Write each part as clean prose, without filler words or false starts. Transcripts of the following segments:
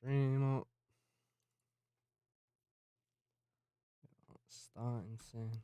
Stream up. Starting soon.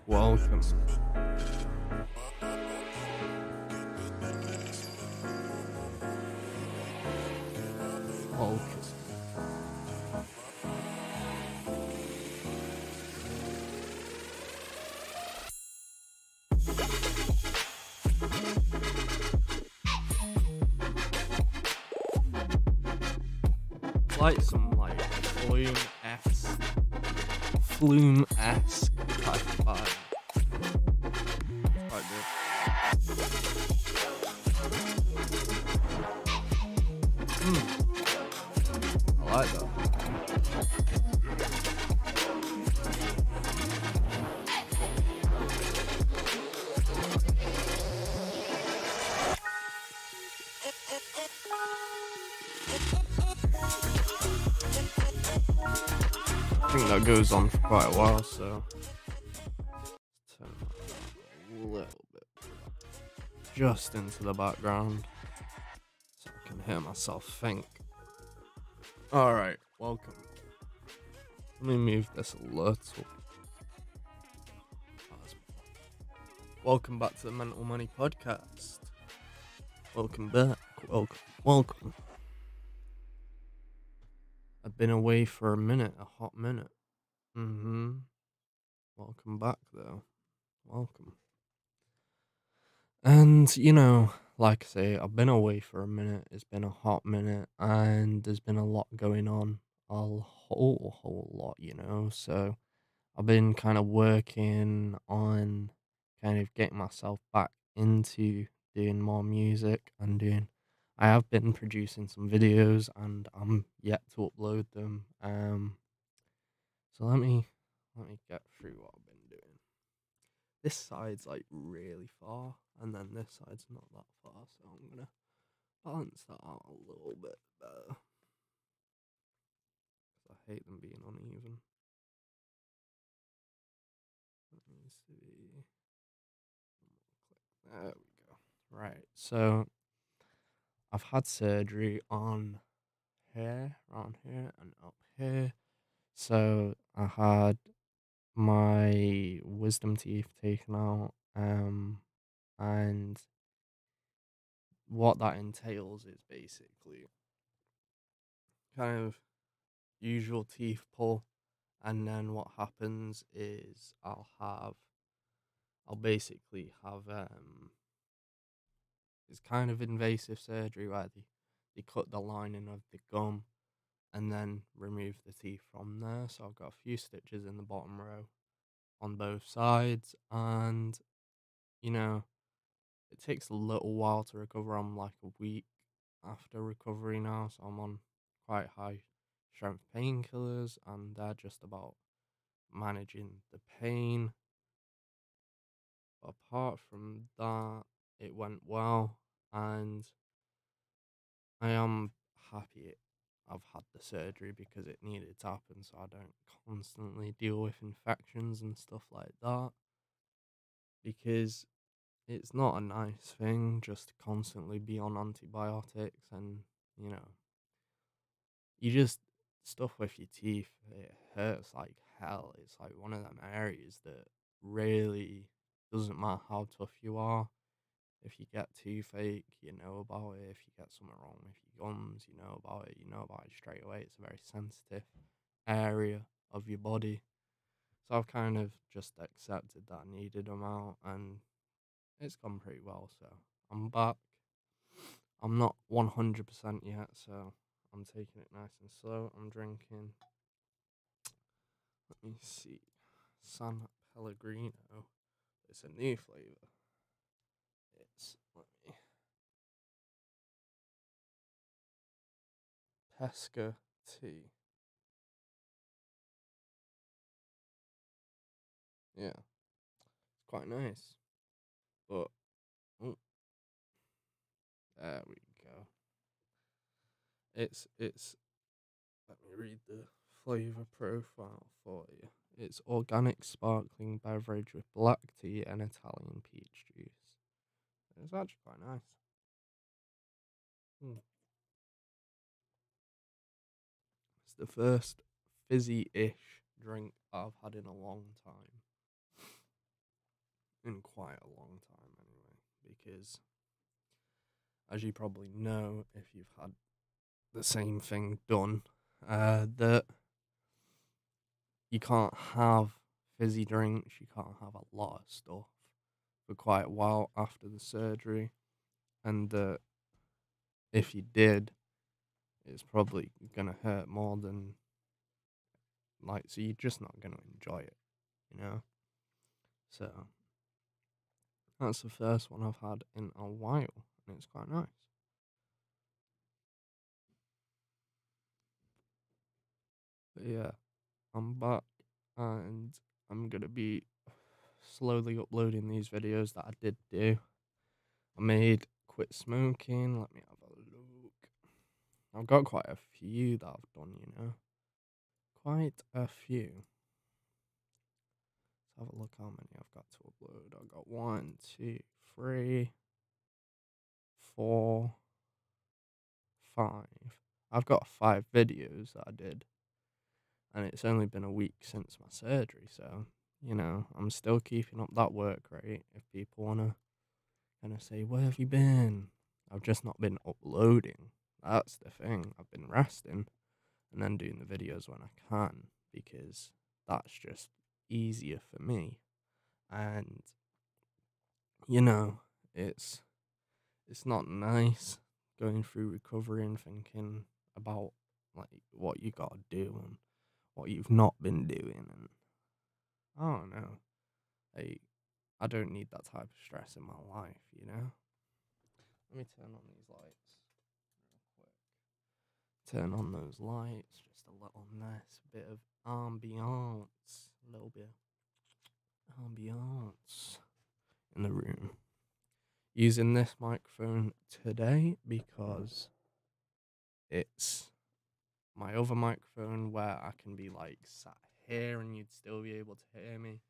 Welcome. Welcome. Like some like flume-esque type of vibe. Quite good. I like that. think that goes on for quite a while, so turn that down a little bit, just into the background, so I can hear myself think. Alright, welcome. Let me move this a little. Welcome back to the Manny Podcast. Welcome back. Welcome. I've been away for a hot minute. Welcome back, though. Welcome. And, like I say, I've been away for a minute. It's been a hot minute, and there's been a lot going on. A whole lot, So I've been kind of working on kind of getting myself back into doing more music and I have been producing some videos and I'm yet to upload them. So let me get through what I've been doing. This side's like really far, and then this side's not that far, so I'm gonna balance that out a little bit better. 'Cause I hate them being uneven. Let me see. There we go. Right, so I've had surgery on here, around here, and up here. So I had my wisdom teeth taken out, and what that entails is basically kind of usual teeth pull, and then what happens is I'll basically have it's kind of invasive surgery where they cut the lining of the gum and then remove the teeth from there. So I've got a few stitches in the bottom row on both sides, and it takes a little while to recover. I'm like a week after recovery now, so I'm on quite high strength painkillers, and they're just about managing the pain. But apart from that, it went well, and I am happy I've had the surgery because it needed to happen so I don't constantly deal with infections and stuff like that. Because it's not a nice thing just to constantly be on antibiotics and, you know, you just stuff with your teeth, it hurts like hell. It's like one of them areas that really doesn't matter how tough you are. If you get toothache, you know about it. If you get something wrong with your gums, you know about it. You know about it straight away. It's a very sensitive area of your body. So I've kind of just accepted that I needed them out, and it's gone pretty well. So I'm back. I'm not 100% yet, so I'm taking it nice and slow. I'm drinking, let me see, San Pellegrino. It's a new flavor. It's, Pesca tea. Yeah, it's quite nice. But, oh, there we go. Let me read the flavor profile for you. It's organic sparkling beverage with black tea and Italian peach juice. It's actually quite nice. It's the first fizzy-ish drink I've had in a long time. In quite a long time, anyway. Because, as you probably know, if you've had the same thing done, that you can't have fizzy drinks, you can't have a lot of stuff for quite a while after the surgery, and that if you did, it's probably gonna hurt more than, like, so you're just not gonna enjoy it, you know? So, that's the first one I've had in a while, and it's quite nice. But yeah, I'm back, and I'm gonna be slowly uploading these videos that I did do. I made quit smoking. Let me have a look. I've got quite a few that I've done, quite a few. Let's have a look how many I've got to upload. I've got 1, 2, 3, 4, 5. I've got 5 videos that I did, and it's only been a week since my surgery, so, I'm still keeping up that work rate. If people want to kind of say, where have you been? I've just not been uploading. That's the thing. I've been resting and then doing the videos when I can, because that's just easier for me. And, it's not nice going through recovery and thinking about like what you gotta do and what you've not been doing, and I don't know. Like, I don't need that type of stress in my life. Let me turn on these lights real quick. Turn on those lights, just a little nice bit of ambiance, a little bit of ambiance in the room. Using this microphone today because it's my other microphone where I can be like sat here and you'd still be able to hear me.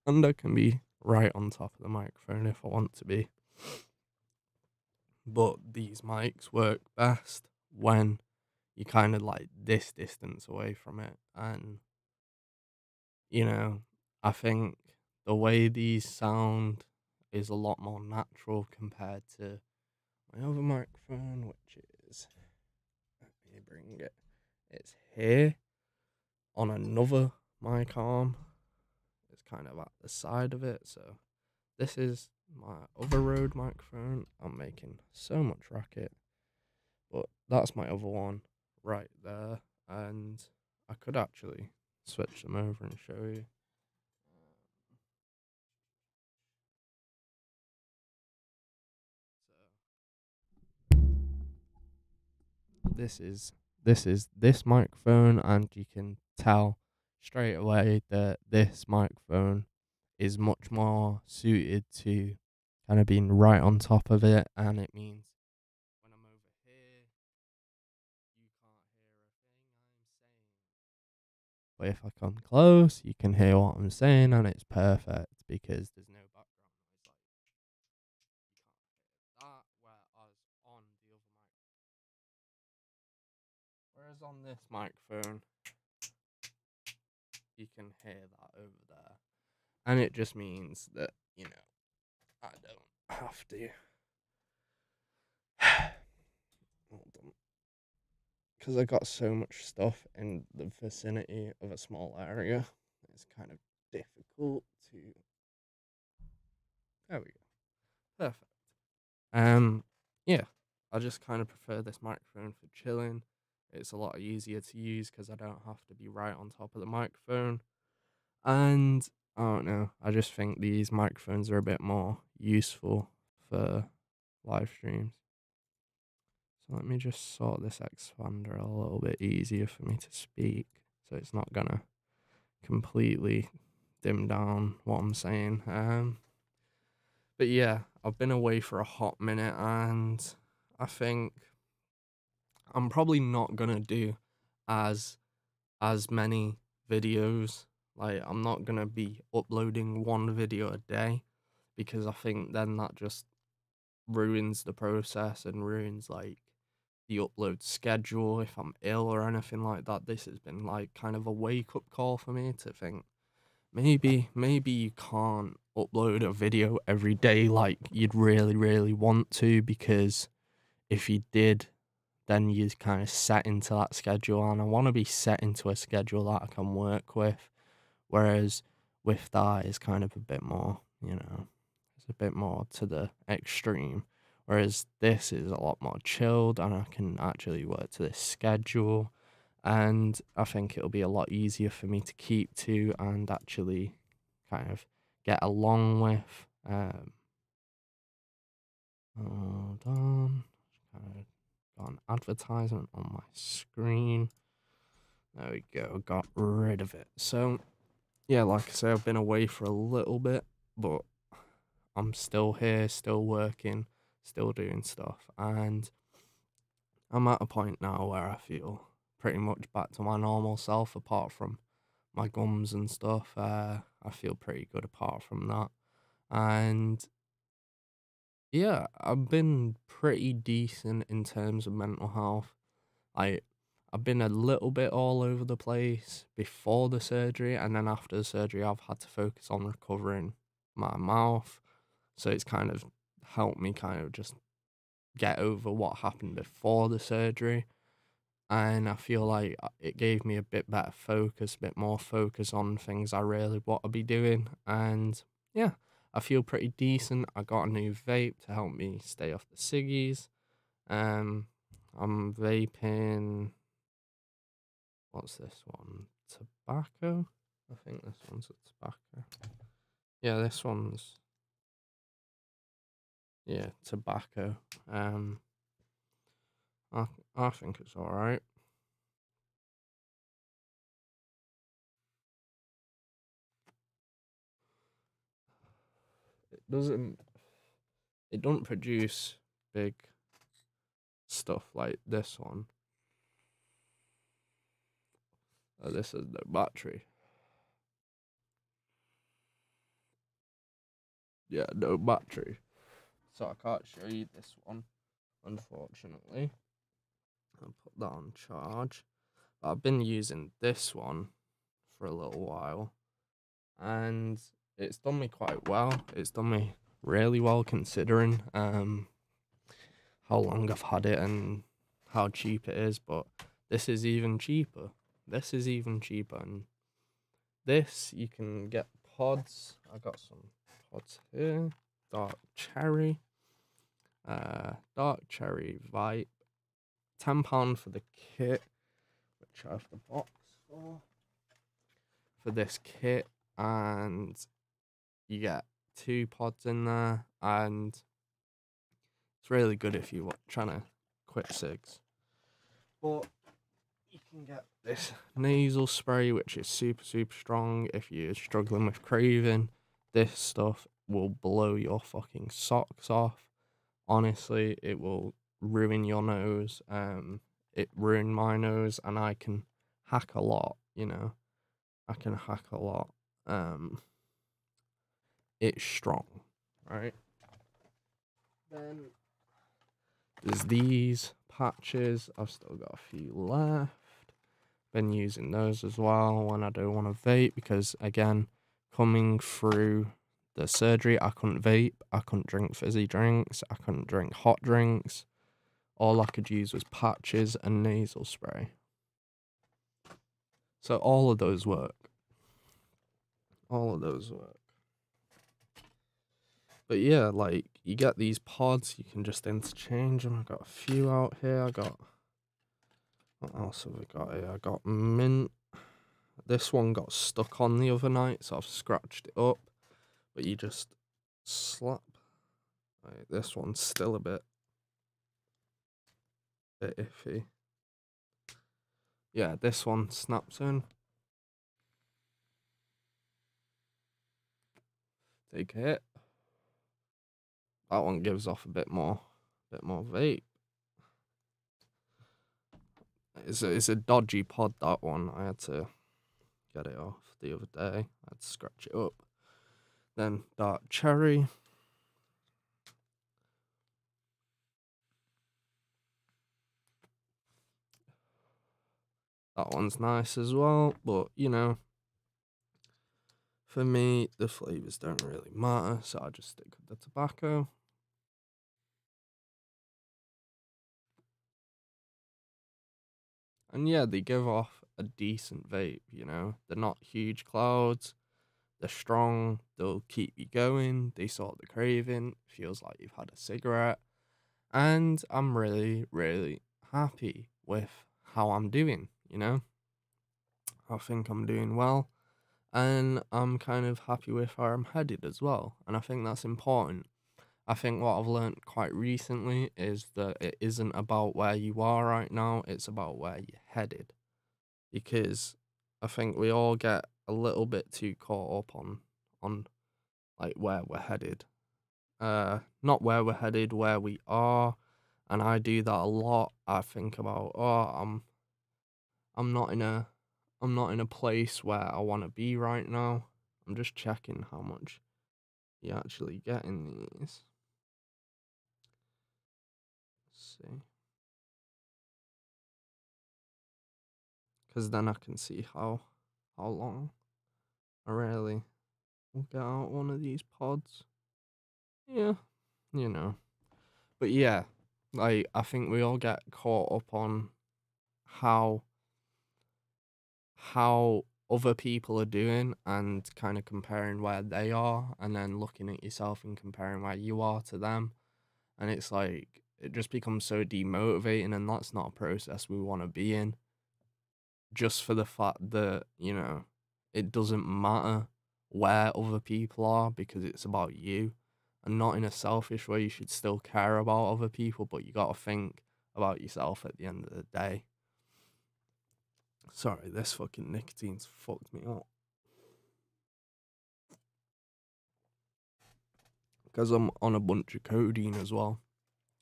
And I can be right on top of the microphone if I want to be. But these mics work best when you're kind of like this distance away from it. And, I think the way these sound is a lot more natural compared to my other microphone, which is, let me bring it, it's here on another mic arm. It's kind of at the side of it. So this is my other Rode microphone. I'm making so much racket, but that's my other one right there. And I could actually switch them over and show you. This microphone, and you can tell straight away that this microphone is much more suited to kind of being right on top of it, and it means when I'm over here, you can't hear a thing I'm saying. But if I come close, you can hear what I'm saying, and it's perfect because there's no background noise. Like, you can't hear that. Whereas on this microphone, you can hear that over there. And it just means that, I don't have to. Hold on. Because I got so much stuff in the vicinity of a small area, it's kind of difficult to. There we go. Perfect. Yeah, I just kind of prefer this microphone for chilling. It's a lot easier to use because I don't have to be right on top of the microphone. And I don't know, I just think these microphones are a bit more useful for live streams. So let me just sort this expander a little bit easier for me to speak, so it's not gonna completely dim down what I'm saying. But yeah, I've been away for a hot minute, and I think I'm probably not gonna do as many videos. Like, I'm not gonna be uploading one video a day, because I think then that just ruins the process and ruins like the upload schedule if I'm ill or anything like that. This has been like kind of a wake up call for me to think maybe you can't upload a video every day like you'd really want to, because if you did, then you're kind of set into that schedule, and I want to be set into a schedule that I can work with. Whereas with that, it's kind of a bit more, it's a bit more to the extreme. Whereas this is a lot more chilled, and I can actually work to this schedule. And I think it'll be a lot easier for me to keep to and actually kind of get along with. Hold on. Kind of got an advertisement on my screen. There we go. Got rid of it. So, yeah, like I say, I've been away for a little bit, but I'm still here, still working, still doing stuff. And I'm at a point now where I feel pretty much back to my normal self apart from my gums and stuff. I feel pretty good apart from that. And yeah, I've been pretty decent in terms of mental health. I I've been a little bit all over the place before the surgery, and then after the surgery I've had to focus on recovering my mouth. So it's kind of helped me kind of just get over what happened before the surgery. And I feel like it gave me a bit better focus, a bit more focus on things I really want to be doing. And yeah, I feel pretty decent. I got a new vape to help me stay off the ciggies. I'm vaping. What's this one? Tobacco? I think this one's a tobacco. Yeah, this one's tobacco. I I think it's all right. It doesn't it don't produce big stuff like this one. This is the battery. Yeah, no battery. So I can't show you this one, unfortunately. I'll put that on charge. But I've been using this one for a little while, and it's done me quite well. It's done me really well considering how long I've had it and how cheap it is. But this is even cheaper. This is even cheaper, and this you can get pods. I got some pods here. Dark cherry vibe. £10 for the kit, which I have the box for this kit, and you get 2 pods in there, and it's really good if you're trying to quit cigs. But you can get this nasal spray, which is super, super strong if you're struggling with craving. This stuff will blow your fucking socks off. Honestly, it will ruin your nose. It ruined my nose, and I can hack a lot, you know. I can hack a lot. It's strong, right? Then there's these patches. I've still got a few left. Been using those as well when I don't want to vape because, again, coming through the surgery, I couldn't vape. I couldn't drink fizzy drinks. I couldn't drink hot drinks. All I could use was patches and nasal spray. So all of those work. All of those work. But yeah, like, you get these pods, you can just interchange them. I got a few out here. What else have I got here? I got mint. This one got stuck on the other night, so I've scratched it up. But you just slap. Right, this one's still a bit iffy. Yeah, this one snaps in. Take a hit. That one gives off a bit more vape. It's a dodgy pod, that one. I had to get it off the other day. I had to scratch it up. Then dark cherry. That one's nice as well, but you know, for me, the flavors don't really matter, so I just stick with the tobacco. And yeah, they give off a decent vape, you know. They're not huge clouds. They're strong. They'll keep you going. They sort the craving. Feels like you've had a cigarette. And I'm really, really happy with how I'm doing, you know. I think I'm doing well. And I'm kind of happy with where I'm headed as well. And I think that's important. I think what I've learned quite recently is that it isn't about where you are right now, it's about where you're headed. Because I think we all get a little bit too caught up on like where we're headed. Not where we're headed, where we are. And I do that a lot. I think about, I'm not in a I'm not in a place where I want to be right now. I'm just checking how much you actually get in these. Let's see. Because then I can see how long I really will get out one of these pods. Yeah, you know. But yeah, like I think we all get caught up on how how other people are doing and kind of comparing where they are and then looking at yourself and comparing where you are to them. And it's like it just becomes so demotivating, and that's not a process we want to be in. Just for the fact that, it doesn't matter where other people are because it's about you, and not in a selfish way. You should still care about other people, but you got to think about yourself at the end of the day. Sorry, this fucking nicotine's fucked me up. Because I'm on a bunch of codeine as well.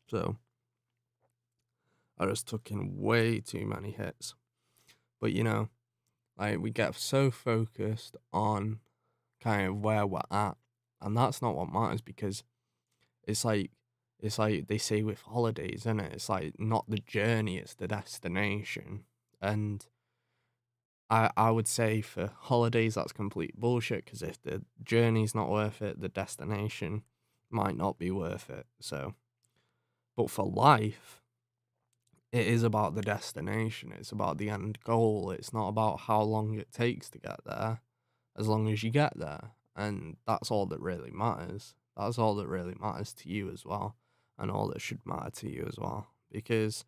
So I just took in way too many hits. But like we get so focused on kind of where we're at, and that's not what matters, because it's like they say with holidays, isn't it? It's like not the journey, it's the destination. And I would say for holidays that's complete bullshit, because if the journey's not worth it, the destination might not be worth it. So, but for life, it is about the destination. It's about the end goal. It's not about how long it takes to get there, as long as you get there. And that's all that really matters. That's all that really matters to you as well. And all that should matter to you as well. Because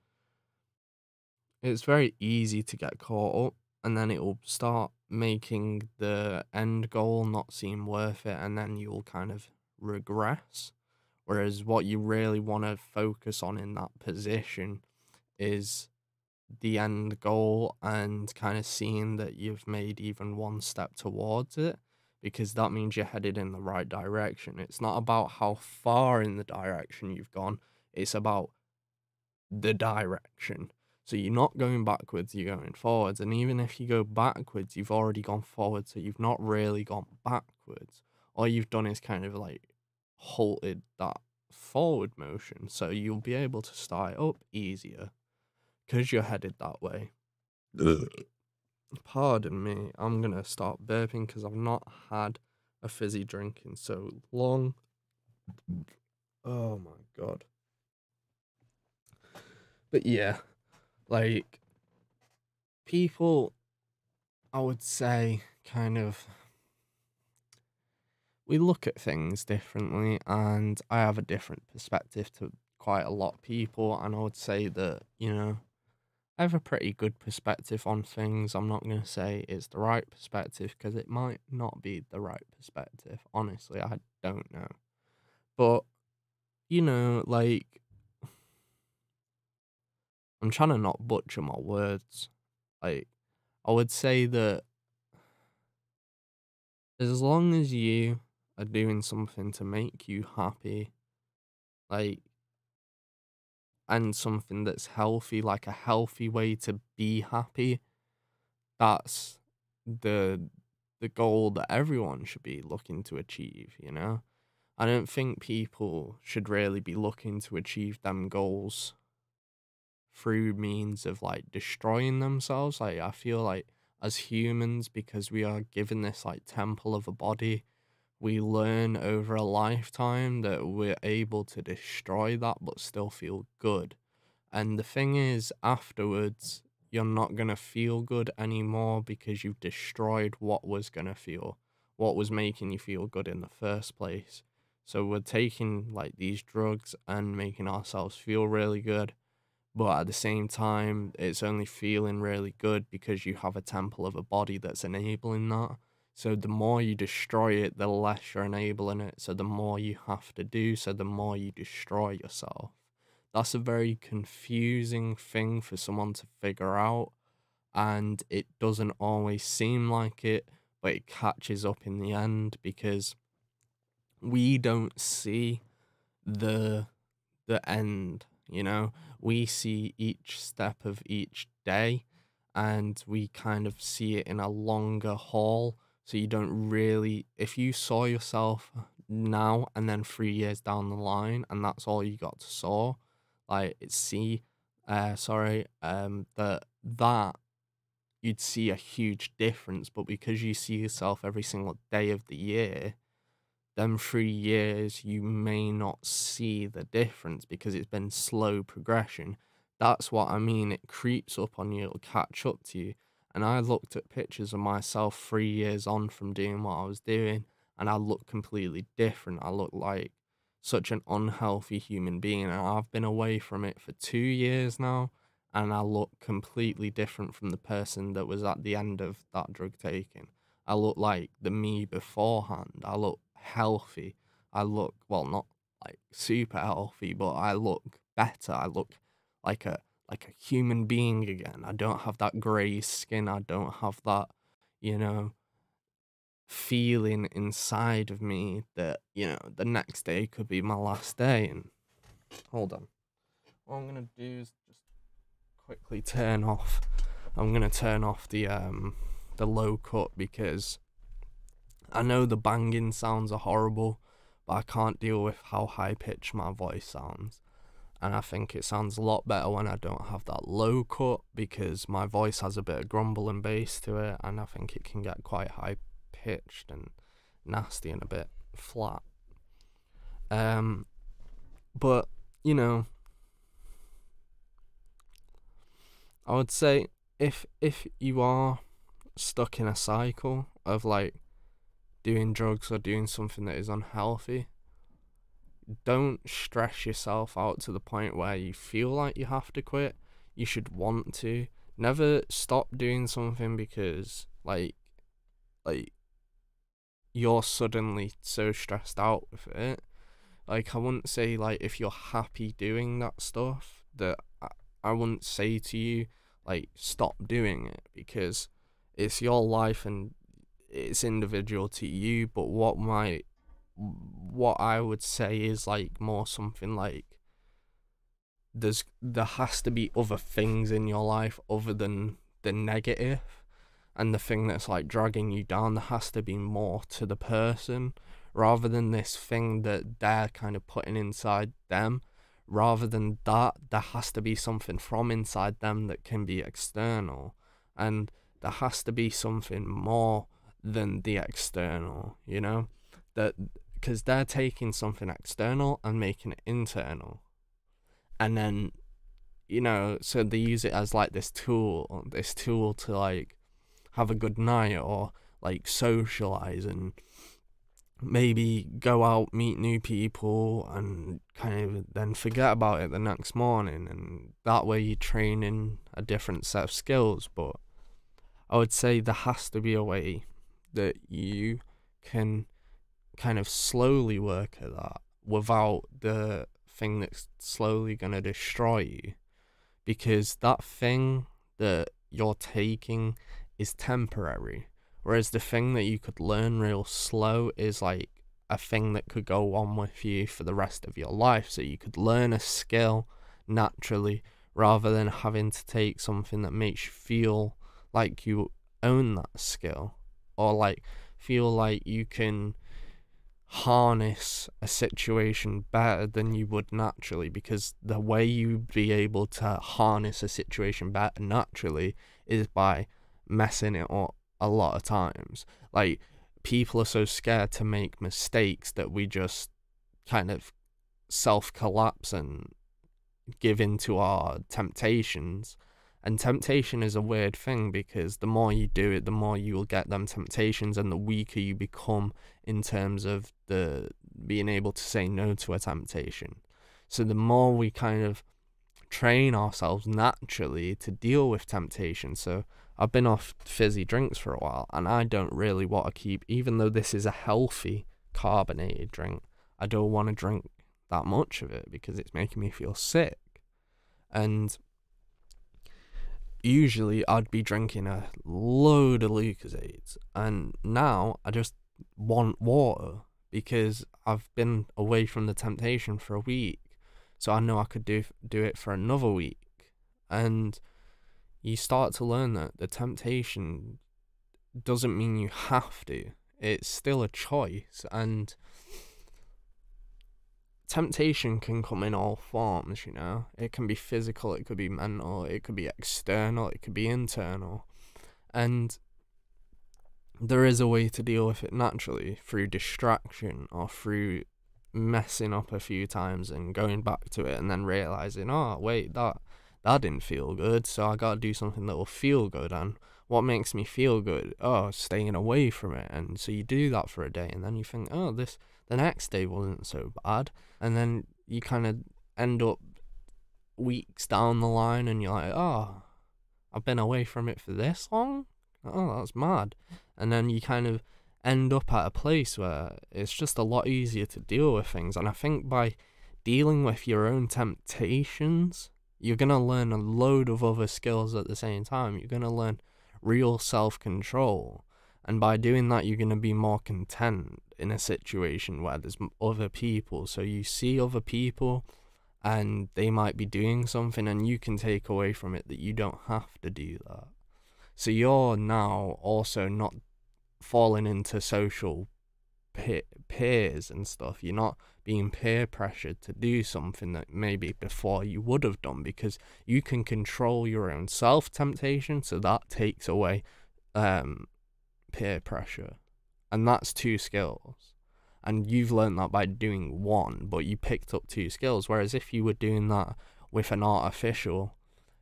it's very easy to get caught up, and then it will start making the end goal not seem worth it. And then you'll kind of regress. Whereas what you really want to focus on in that position is the end goal, and kind of seeing that you've made even one step towards it, because that means you're headed in the right direction. It's not about how far in the direction you've gone, it's about the direction. So you're not going backwards, you're going forwards. And even if you go backwards, you've already gone forward, so you've not really gone backwards. All you've done is kind of like halted that forward motion, so you'll be able to start up easier because you're headed that way. Pardon me, I'm gonna start burping because I've not had a fizzy drink in so long. Oh my god. But yeah, like, people, I would say, kind of, we look at things differently, and I have a different perspective to quite a lot of people, and I would say that, I have a pretty good perspective on things. I'm not going to say it's the right perspective, because it might not be the right perspective. Honestly, I don't know. But, like, I'm trying to not butcher my words. Like, I would say that as long as you are doing something to make you happy, like, and something that's healthy, like a healthy way to be happy, that's the the goal that everyone should be looking to achieve. I don't think people should really be looking to achieve them goals through means of like destroying themselves. Like, I feel like as humans, because we are given this like temple of a body, we learn over a lifetime that we're able to destroy that but still feel good. And the thing is, afterwards, you're not going to feel good anymore, because you've destroyed what was making you feel good in the first place. So we're taking like these drugs and making ourselves feel really good, but at the same time, it's only feeling really good because you have a temple of a body that's enabling that. So the more you destroy it, the less you're enabling it. So the more you have to do, so the more you destroy yourself. That's a very confusing thing for someone to figure out, and it doesn't always seem like it, but it catches up in the end, because we don't see the end. We see each step of each day, and we kind of see it in a longer haul. So you don't really, if you saw yourself now and then 3 years down the line, and that's all you got to saw, like it's that you'd see a huge difference. But because you see yourself every single day of the year, them 3 years you may not see the difference because it's been slow progression. That's what I mean. It creeps up on you, it'll catch up to you. And I looked at pictures of myself 3 years on from doing what I was doing, and I look completely different. I look like such an unhealthy human being, and I've been away from it for 2 years now, and I look completely different from the person that was at the end of that drug taking. I look like the me beforehand. I look healthy. I look, well, not like super healthy, but I look better. I look like a human being again. I don't have that grey skin. I don't have that, you know, feeling inside of me that, the next day could be my last day. And hold on. What I'm gonna do is just quickly turn off. I'm gonna turn off the low cut because I know the banging sounds are horrible, but I can't deal with how high pitched my voice sounds. And I think it sounds a lot better when I don't have that low cut because my voice has a bit of grumble and bass to it, and I think it can get quite high pitched and nasty and a bit flat. But I would say if you are stuck in a cycle of like doing drugs or doing something that is unhealthy, don't stress yourself out to the point where you feel like you have to quit. You should want to. Never stop doing something because like you're suddenly so stressed out with it. Like I wouldn't say like if you're happy doing that stuff that I wouldn't say to you like stop doing it because it's your life and it's individual to you. But what I would say is like more something like there has to be other things in your life other than the negative and the thing that's like dragging you down. There has to be more to the person rather than this thing that they're kind of putting inside them. Rather than that, there has to be something from inside them that can be external, and there has to be something more than the external, that because they're taking something external and making it internal, and then so they use it as like this tool to like have a good night or like socialize and maybe go out, meet new people, and kind of then forget about it the next morning, and that way you're training a different set of skills. But I would say there has to be a way that you can kind of slowly work at that without the thing that's slowly going to destroy you, because that thing that you're taking is temporary, whereas the thing that you could learn real slow is like a thing that could go on with you for the rest of your life. So you could learn a skill naturally rather than having to take something that makes you feel like you own that skill, or like feel like you can harness a situation better than you would naturally, because the way you'd be able to harness a situation better naturally is by messing it up a lot of times. Like people are so scared to make mistakes that we just kind of self-collapse and give into our temptations. And temptation is a weird thing because the more you do it, the more you will get them temptations, and the weaker you become in terms of the being able to say no to a temptation. So the more we kind of train ourselves naturally to deal with temptation. So I've been off fizzy drinks for a while, and I don't really want to keep, even though this is a healthy carbonated drink, I don't want to drink that much of it because it's making me feel sick. And usually I'd be drinking a load of Lucozades, and now I just want water because I've been away from the temptation for a week, so I know I could do it for another week. And you start to learn that the temptation doesn't mean you have to. It's still a choice, and temptation can come in all forms, you know? It can be physical, it could be mental, it could be external, it could be internal. And there is a way to deal with it naturally, through distraction or through messing up a few times and going back to it and then realizing, oh wait, that didn't feel good, so I gotta do something that will feel good. And what makes me feel good? Oh, staying away from it. And so you do that for a day, and then you think, oh, the next day wasn't so bad, and then you kind of end up weeks down the line and you're like, oh, I've been away from it for this long? Oh, that's mad. And then you kind of end up at a place where it's just a lot easier to deal with things. And I think by dealing with your own temptations, you're going to learn a load of other skills at the same time. You're going to learn real self-control. And by doing that, you're going to be more content in a situation where there's other people. So you see other people and they might be doing something, and you can take away from it that you don't have to do that. So you're now also not falling into social peers and stuff. You're not being peer pressured to do something that maybe before you would have done, because you can control your own self-temptation, so that takes away peer pressure. And that's 2 skills. And you've learned that by doing one, but you picked up 2 skills. Whereas if you were doing that with an artificial,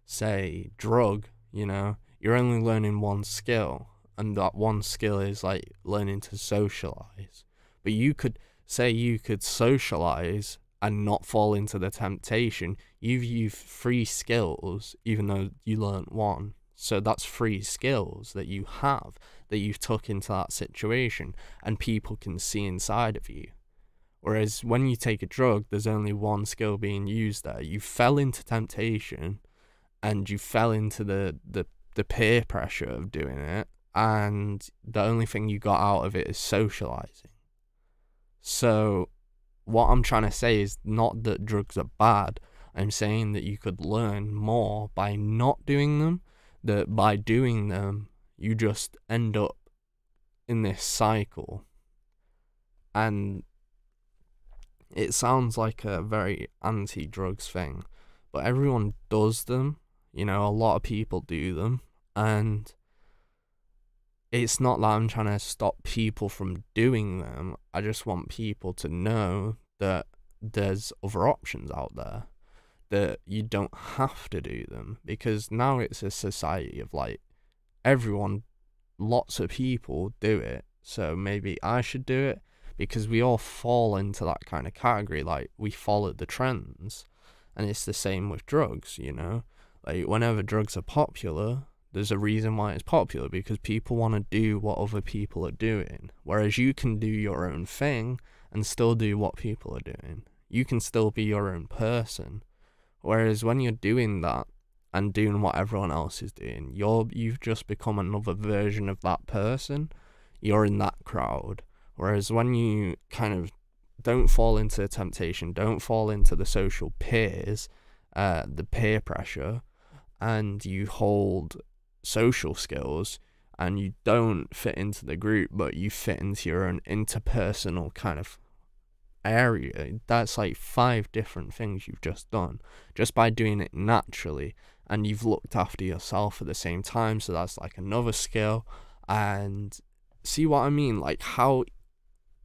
say, drug, you know, you're only learning 1 skill, and that 1 skill is like learning to socialize. But you could socialize and not fall into the temptation. You've used 3 skills, even though you learned 1. So that's 3 skills that you have, that you've took into that situation, and people can see inside of you. Whereas when you take a drug, there's only 1 skill being used there. You fell into temptation, and you fell into the peer pressure of doing it, and the only thing you got out of it is socializing. So what I'm trying to say is not that drugs are bad. I'm saying that you could learn more by not doing them, that by doing them, you just end up in this cycle. And it sounds like a very anti-drugs thing, but everyone does them. You know, a lot of people do them, and it's not that I'm trying to stop people from doing them. I just want people to know that there's other options out there, that you don't have to do them, because now it's a society of like everyone, lots of people do it, so maybe I should do it, because we all fall into that kind of category, like we follow the trends. And it's the same with drugs, you know, like whenever drugs are popular, there's a reason why it's popular, because people want to do what other people are doing. Whereas you can do your own thing and still do what people are doing. You can still be your own person. Whereas when you're doing that and doing what everyone else is doing, you've just become another version of that person. You're in that crowd. Whereas when you kind of don't fall into temptation, don't fall into the social peers, the peer pressure, and you hold social skills, and you don't fit into the group, but you fit into your own interpersonal kind of area. That's like 5 different things you've just done, just by doing it naturally, and you've looked after yourself at the same time, so that's like another skill. And see what I mean? Like how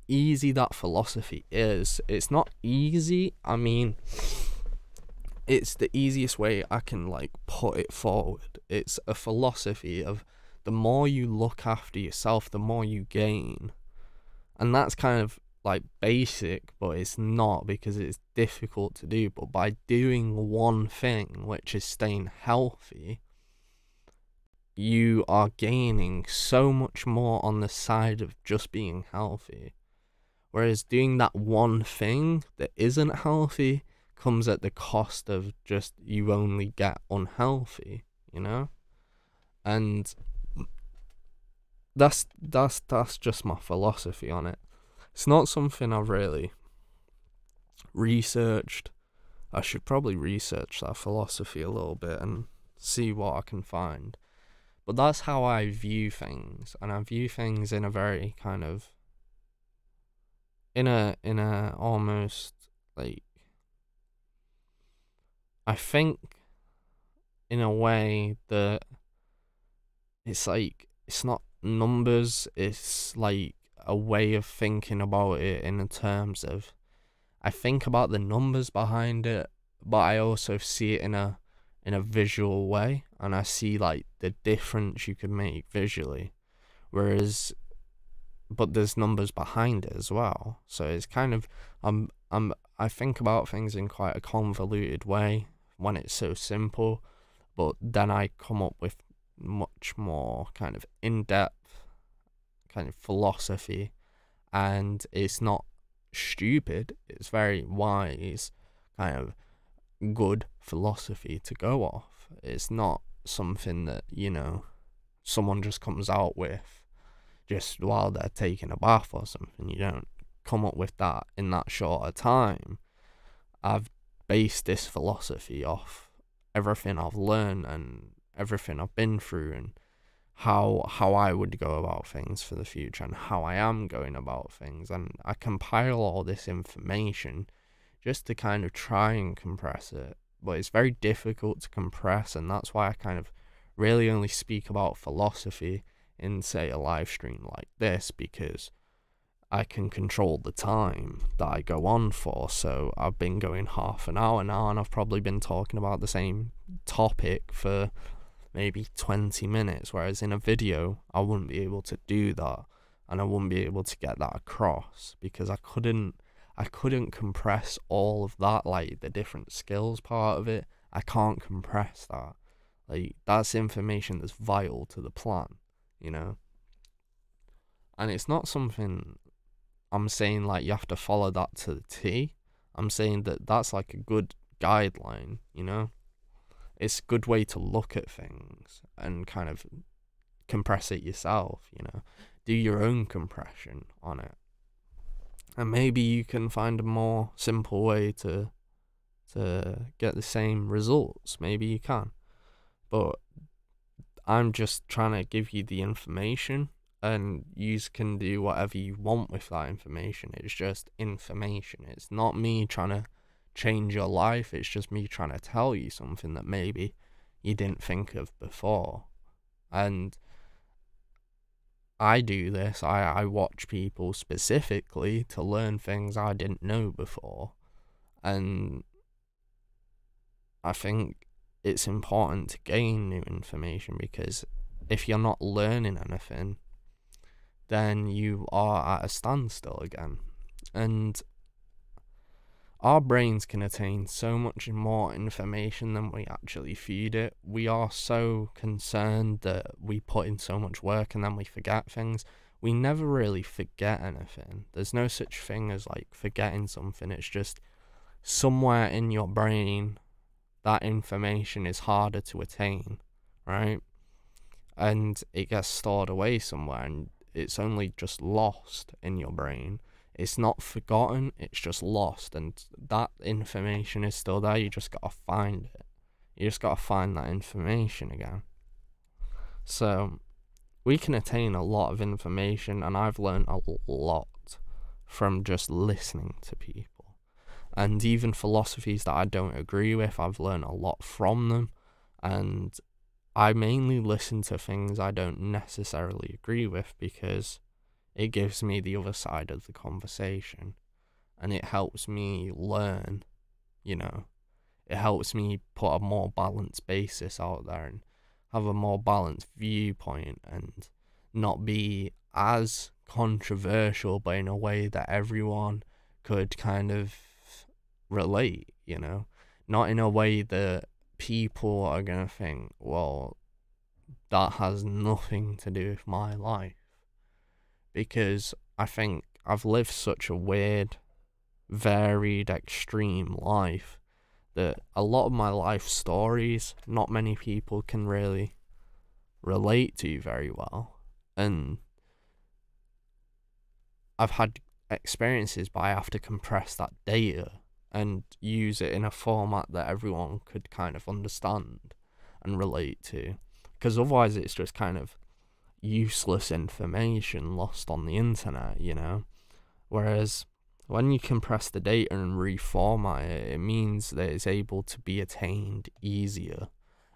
easy that philosophy is. It's not easy, I mean, it's the easiest way I can like put it forward. It's a philosophy of the more you look after yourself, the more you gain. And that's kind of like basic, but it's not, because it's difficult to do. But by doing one thing, which is staying healthy, you are gaining so much more on the side of just being healthy. Whereas doing that one thing that isn't healthy comes at the cost of just you only get unhealthy, you know? And that's just my philosophy on it. It's not something I've really researched. I should probably research that philosophy a little bit and see what I can find. But that's how I view things, and I view things in a very kind of in a almost like, I think in a way that it's like, it's not numbers, it's like a way of thinking about it in the terms of, I think about the numbers behind it, but I also see it in a visual way, and I see like the difference you can make visually, whereas but there's numbers behind it as well. So it's kind of, I think about things in quite a convoluted way when it's so simple, but then I come up with much more kind of in-depth kind of philosophy, and it's not stupid, it's very wise, kind of good philosophy to go off. It's not something that, someone just comes out with just while they're taking a bath or something. You don't come up with that in that short a time. I've based this philosophy off everything I've learned and everything I've been through, and how I would go about things for the future, and how I am going about things. And I compile all this information just to kind of try and compress it, but it's very difficult to compress, and that's why I kind of really only speak about philosophy in, say, a live stream like this, because I can control the time that I go on for. So I've been going half an hour now, and I've probably been talking about the same topic for maybe 20 minutes, whereas in a video I wouldn't be able to do that, and I wouldn't be able to get that across, because I couldn't compress all of that, like the different skills part of it. I can't compress that. Like, that's information that's vital to the plan, and it's not something I'm saying like you have to follow that to the T. I'm saying that that's like a good guideline, it's a good way to look at things and kind of compress it yourself, do your own compression on it. And maybe you can find a more simple way to get the same results. Maybe you can. But I'm just trying to give you the information, and you can do whatever you want with that information. It's just information. It's not me trying to change your life. It's just me trying to tell you something that maybe you didn't think of before. And I do this. I watch people specifically to learn things I didn't know before. And I think it's important to gain new information, because if you're not learning anything, then you are at a standstill again. And our brains can attain so much more information than we actually feed it. We are so concerned that we put in so much work and then we forget things. We never really forget anything. There's no such thing as like forgetting something. It's just somewhere in your brain that information is harder to attain, right? And it gets stored away somewhere, and it's only just lost in your brain. It's not forgotten, it's just lost, and that information is still there. You just gotta find it. You just gotta find that information again. So we can attain a lot of information, and I've learned a lot from just listening to people. And even philosophies that I don't agree with, I've learned a lot from them. And I mainly listen to things I don't necessarily agree with, because it gives me the other side of the conversation, and it helps me learn, It helps me put a more balanced basis out there and have a more balanced viewpoint, and not be as controversial, but in a way that everyone could kind of relate, Not in a way that people are going to think, well, that has nothing to do with my life. Because I think I've lived such a weird, varied, extreme life that a lot of my life stories, not many people can really relate to very well. And I've had experiences, but I have to compress that data and use it in a format that everyone could kind of understand. and relate to, because otherwise it's just kind of useless information lost on the internet, you know? Whereas when you compress the data and reformat it, it means that it's able to be attained easier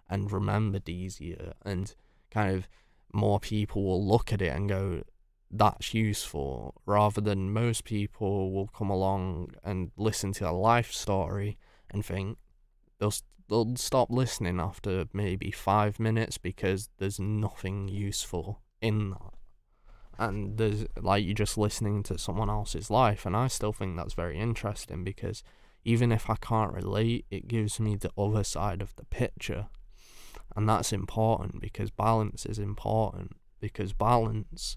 and remembered easier, and kind of more people will look at it and go, that's useful, rather than most people will come along and listen to a life story and think they'll stop listening after maybe 5 minutes because there's nothing useful in that. And there's like, you're just listening to someone else's life, and I still think that's very interesting, because even if I can't relate, it gives me the other side of the picture. And that's important, because balance is important, because balance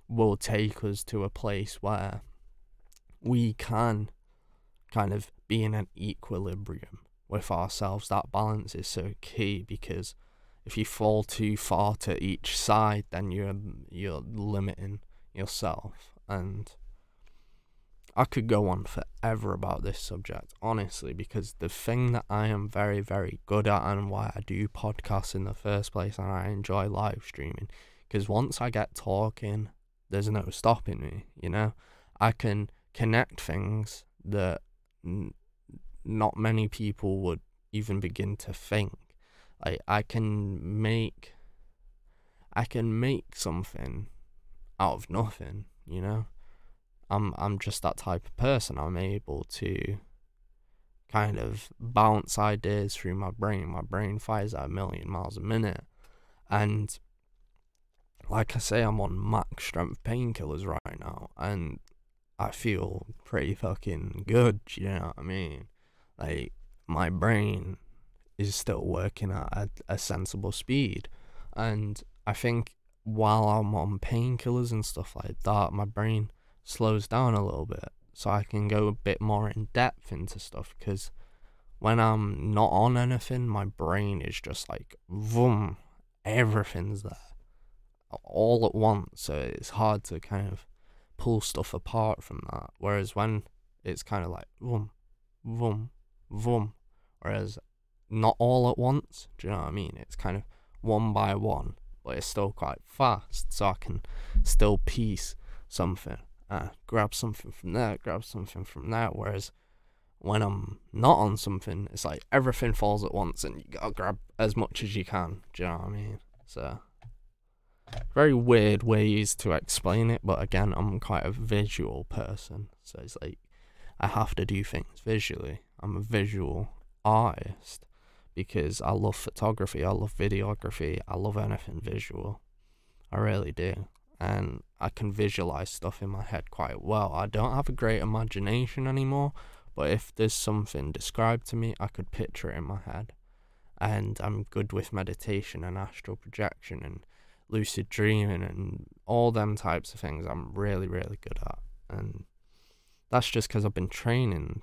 will take us to a place where we can kind of be in an equilibrium with ourselves. That balance is so key, because if you fall too far to each side, then you're limiting yourself. And I could go on forever about this subject, honestly, because the thing that I am very, very good at, and why I do podcasts in the first place, and I enjoy live streaming, because once I get talking, there's no stopping me, you know? I can connect things that not many people would even begin to think. Like, I can make something out of nothing, you know? I'm just that type of person. I'm able to kind of bounce ideas through my brain. My brain fires at 1,000,000 miles a minute. And like I say, I'm on max strength painkillers right now, and I feel pretty fucking good, you know what I mean? Like, my brain is still working at a sensible speed. And I think while I'm on painkillers and stuff like that, my brain slows down a little bit, so I can go a bit more in depth into stuff, because when I'm not on anything, my brain is just like, vroom, everything's there all at once, so it's hard to kind of pull stuff apart from that. Whereas when it's kind of like, vroom, vroom, vroom, whereas not all at once, do you know what I mean? It's kind of one by one, but it's still quite fast, so I can still piece something. Grab something from there, grab something from there. Whereas when I'm not on something, it's like everything falls at once, and you gotta grab as much as you can. Do you know what I mean? So, very weird ways to explain it, but again, I'm quite a visual person, so it's like I have to do things visually. I'm a visual artist because I love photography, I love videography, I love anything visual. I really do. And I can visualize stuff in my head quite well. I don't have a great imagination anymore, but if there's something described to me, I could picture it in my head. And I'm good with meditation and astral projection and lucid dreaming and all them types of things. I'm really, really good at. And that's just because I've been training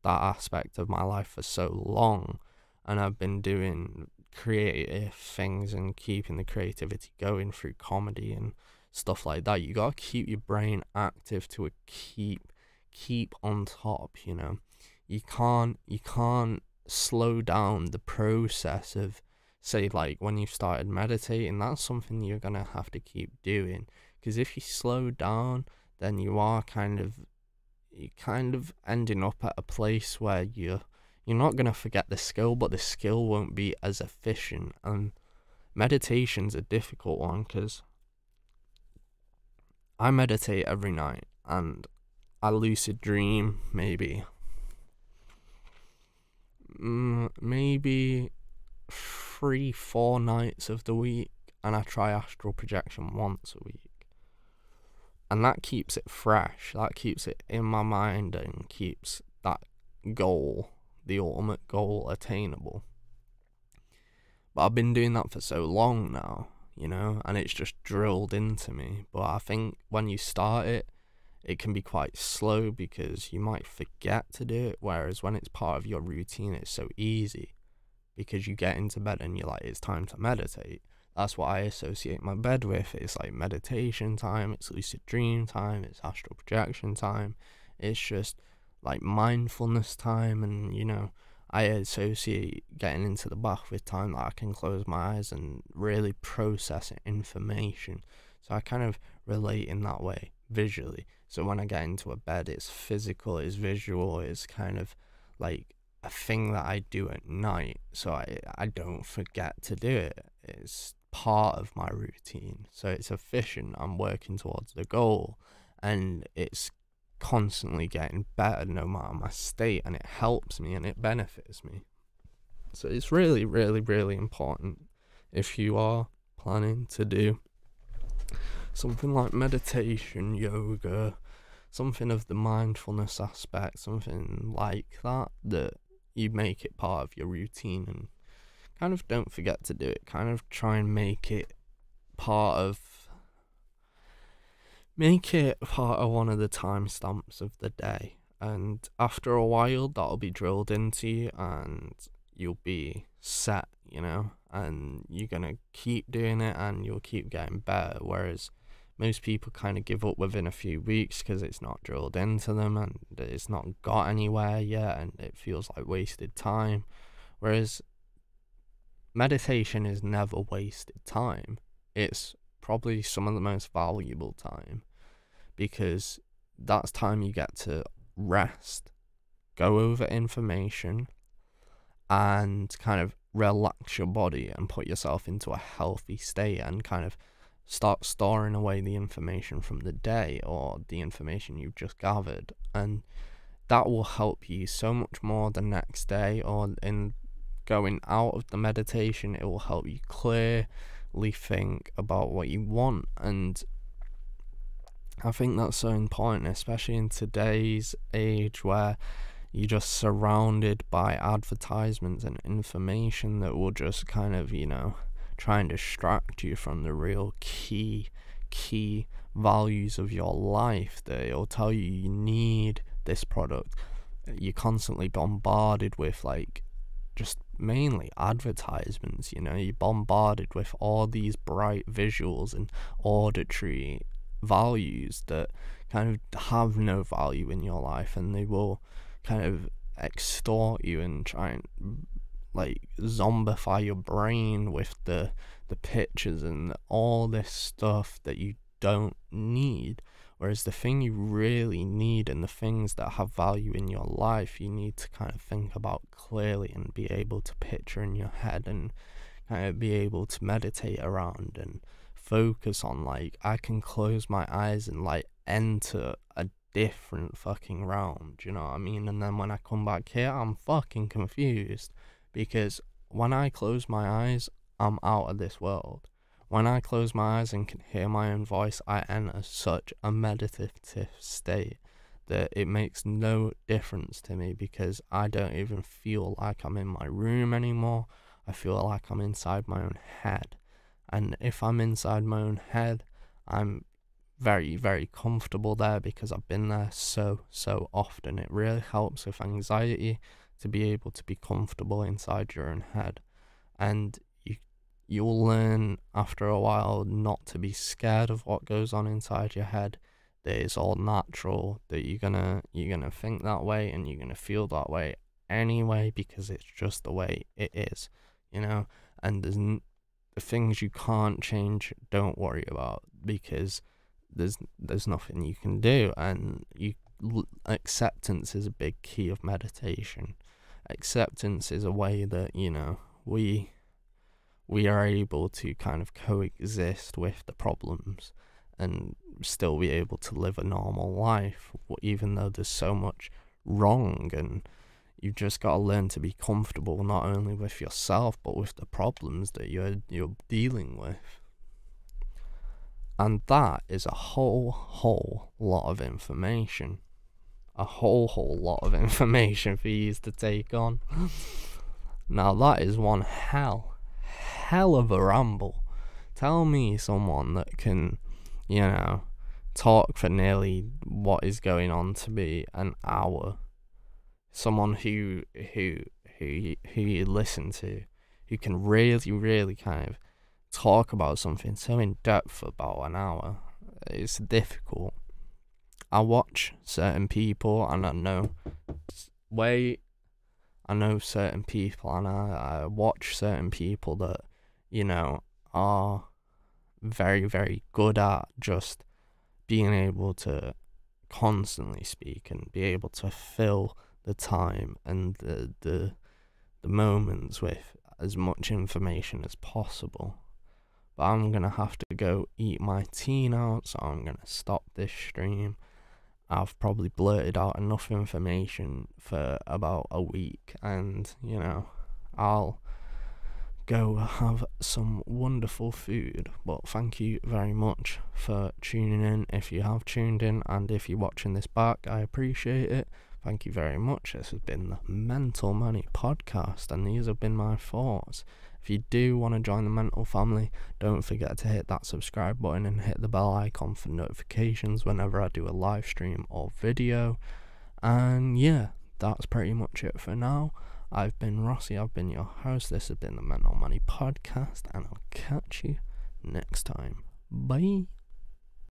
that aspect of my life for so long, and I've been doing creative things and keeping the creativity going through comedy and stuff like that. You gotta keep your brain active to keep on top, you know. You can't slow down the process of, say, like when you started meditating. That's something you're gonna have to keep doing, because if you slow down, then you kind of ending up at a place where you're not gonna forget the skill, but the skill won't be as efficient. And meditation's a difficult one, because I meditate every night, and I lucid dream maybe 3-4 nights of the week, and I try astral projection once a week. And that keeps it fresh, that keeps it in my mind, and keeps that goal, the ultimate goal, attainable. But I've been doing that for so long now, you know, and it's just drilled into me. But I think when you start it, it can be quite slow, because you might forget to do it, whereas when it's part of your routine, it's so easy, because you get into bed and you're like, it's time to meditate. That's what I associate my bed with. It's like meditation time, it's lucid dream time, it's astral projection time, it's just like mindfulness time. And, you know, I associate getting into the bath with time that I can close my eyes and really process information. So I kind of relate in that way visually. So when I get into a bed, it's physical, it's visual, it's kind of like a thing that I do at night, so I don't forget to do it. It's part of my routine, so it's efficient. I'm working towards the goal, and it's constantly getting better no matter my state, and it helps me and it benefits me. So it's really, really, really important if you are planning to do something like meditation, yoga, something of the mindfulness aspect, something like that, that you make it part of your routine and kind of don't forget to do it. Kind of try and make it part of one of the timestamps of the day. And after a while, that'll be drilled into you and you'll be set, and you're going to keep doing it and you'll keep getting better. Whereas most people kind of give up within a few weeks because it's not drilled into them and it's not got anywhere yet and it feels like wasted time. Whereas meditation is never wasted time. It's probably some of the most valuable time, because that's time you get to rest, go over information, and kind of relax your body and put yourself into a healthy state and kind of start storing away the information from the day or the information you've just gathered, and that will help you so much more the next day, or in going out of the meditation, it will help you clearly think about what you want. And I think that's so important, especially in today's age where you're just surrounded by advertisements and information that will just kind of, try and distract you from the real key values of your life. That it'll tell you need this product. You're constantly bombarded with just mainly advertisements. You're bombarded with all these bright visuals and auditory values that kind of have no value in your life, and they will kind of extort you and try and zombify your brain with the pictures and all this stuff that you don't need. Whereas the thing you really need and the things that have value in your life, you need to kind of think about clearly and be able to picture in your head and kind of be able to meditate around and focus on. I can close my eyes and enter a different fucking realm, do you know what I mean? And then when I come back here, I'm fucking confused, because when I close my eyes, I'm out of this world. When I close my eyes and can hear my own voice, I enter such a meditative state that it makes no difference to me, because I don't even feel like I'm in my room anymore. I feel like I'm inside my own head. And if I'm inside my own head, I'm very, very comfortable there, because I've been there so often. It really helps with anxiety to be able to be comfortable inside your own head. And you'll learn after a while not to be scared of what goes on inside your head, that it's all natural, that you're gonna think that way and you're gonna feel that way anyway, because it's just the way it is, and the things you can't change, don't worry about, because there's nothing you can do. And acceptance is a big key of meditation. Acceptance is a way that we are able to kind of coexist with the problems and still be able to live a normal life, even though there's so much wrong. And you've just got to learn to be comfortable not only with yourself but with the problems that you're dealing with. And that is a whole lot of information. A whole lot of information for you to take on. Now that is one hell of a ramble. Tell me someone that can, talk for nearly what is going on to be an hour. Someone who you listen to, who can really kind of talk about something so in depth for about an hour. It's difficult. I watch certain people and I know, wait, I know certain people, and I watch certain people that, are very, very good at just being able to constantly speak and be able to fill the time and the moments with as much information as possible. But I'm gonna have to go eat my tea now, so I'm gonna stop this stream. I've probably blurted out enough information for about a week, and I'll go have some wonderful food. But thank you very much for tuning in. If you have tuned in, and if you're watching this back, I appreciate it. Thank you very much. This has been the Mental Money Podcast, and these have been my thoughts. If you do want to join the mental family, don't forget to hit that subscribe button and hit the bell icon for notifications whenever I do a live stream or video. And yeah, that's pretty much it for now. I've been Rossi, I've been your host. This has been the Mental Money Podcast, and I'll catch you next time. Bye.